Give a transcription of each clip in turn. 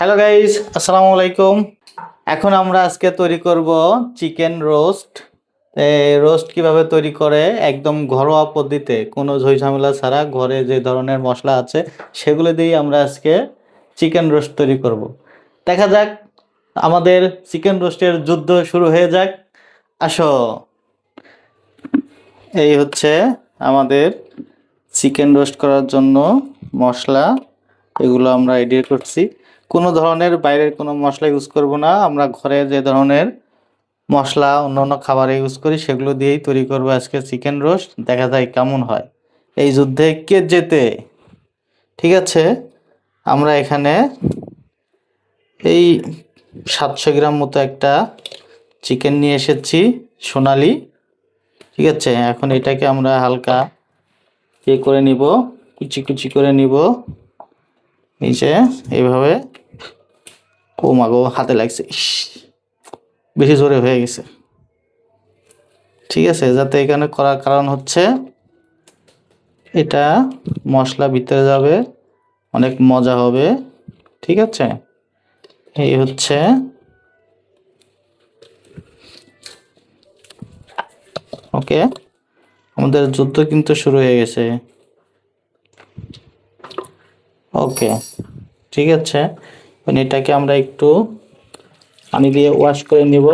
Hello guys, আসসালামু আলাইকুম। এখন আমরা আজকে তৈরি করব চিকেন রোস্ট। রোস্ট কিভাবে তৈরি করে একদম ঘরোয়া পদ্ধতিতে, কোনো ঝামেলা ছাড়া ঘরে যে ধরনের মশলা আছে সেগুলো দিয়ে আমরা আজকে চিকেন রোস্ট তৈরি করব। দেখা যাক, আমাদের চিকেন রোস্টের যুদ্ধ শুরু হয়ে যাক। আসো, এই হচ্ছে আমাদের চিকেন রোস্ট করার জন্য মশলা। এগুলো আমরা রেডি করছি। কোনো ধরনের বাইরের কোনো মশলা ইউজ করব না, আমরা ঘরে যে ধরনের মশলা অন্যান্য খাবারে ইউজ করি সেগুলো দিয়েই তৈরি করব আজকে চিকেন রোস্ট। দেখা যায় কেমন হয়, এই যুদ্ধে কে জেতে। ঠিক আছে, আমরা এখানে এই 700 গ্রাম মতো একটা চিকেন নিয়ে এসেছি, সোনালি। ঠিক আছে, এখন এটাকে আমরা হালকা করে নিব, কুচি কুচি করে নিব। এই যে এইভাবে। ও মাগো, হাতে লাগছে, বেশি জোরে হয়ে গেছে। ঠিক আছে, যাতে এখানে করার কারণ হচ্ছে এটা মশলা ভিতরে যাবে, অনেক মজা হবে। ঠিক আছে, এই হচ্ছে। ওকে, আমাদের যুদ্ধ কিন্তু শুরু হয়ে গেছে। ওকে, ঠিক আছে, এটাকে আমরা একটু পানি দিয়ে ওয়াশ করে নিব।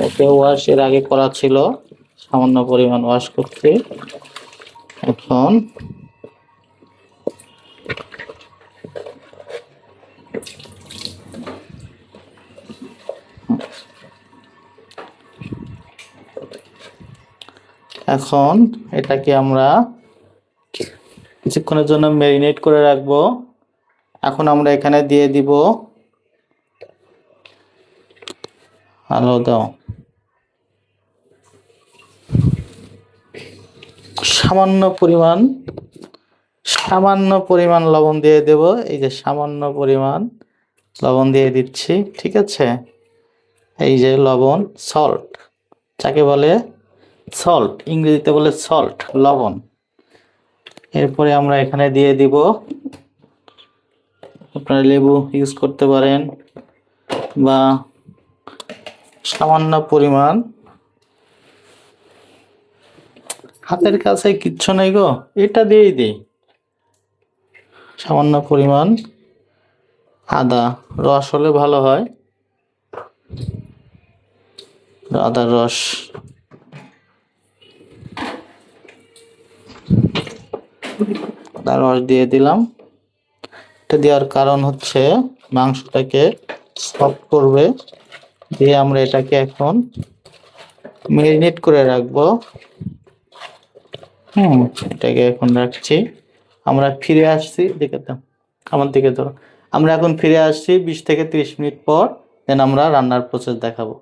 ওকে, ওয়াশ এর আগে করা ছিল, সামান্য পরিমাণ ওয়াশ করতে। এখন এখন এটাকে আমরা কিছুক্ষণের জন্য ম্যারিনেট করে রাখবো। এখন আমরা এখানে দিয়ে দিব, আলো দাও, সামান্য পরিমাণ লবণ দিয়ে দেব। এই যে সামান্য পরিমাণ লবণ দিয়ে দিচ্ছি। ঠিক আছে, এই যে লবণ, সল্ট যাকে বলে, সল্ট ইংরেজিতে বলে সল্ট, লবণ। এরপরে আমরা এখানে দিয়ে দিব, আপনারা লেবু ইউজ করতে পারেন বা সামান্য পরিমাণ, হাতের কাছে কিচ্ছু নেই গো, এটা দিয়েই দিই, সামান্য পরিমাণ আদা রস হলে ভালো হয়, আদার রস। আদার রস দিয়ে দিলাম। এটা দেওয়ার কারণ হচ্ছে মাংসটাকে সফট করবে। দিয়ে আমরা এটাকে এখন ম্যারিনেট করে রাখবো। এটাকে এখন রাখছি। আমরা ফিরে আসছি, দেখে দাও, আমার দিকে ধরো। আমরা এখন ফিরে আসছি 20 থেকে 30 মিনিট পর, দেন আমরা রান্নার প্রসেস দেখাবো।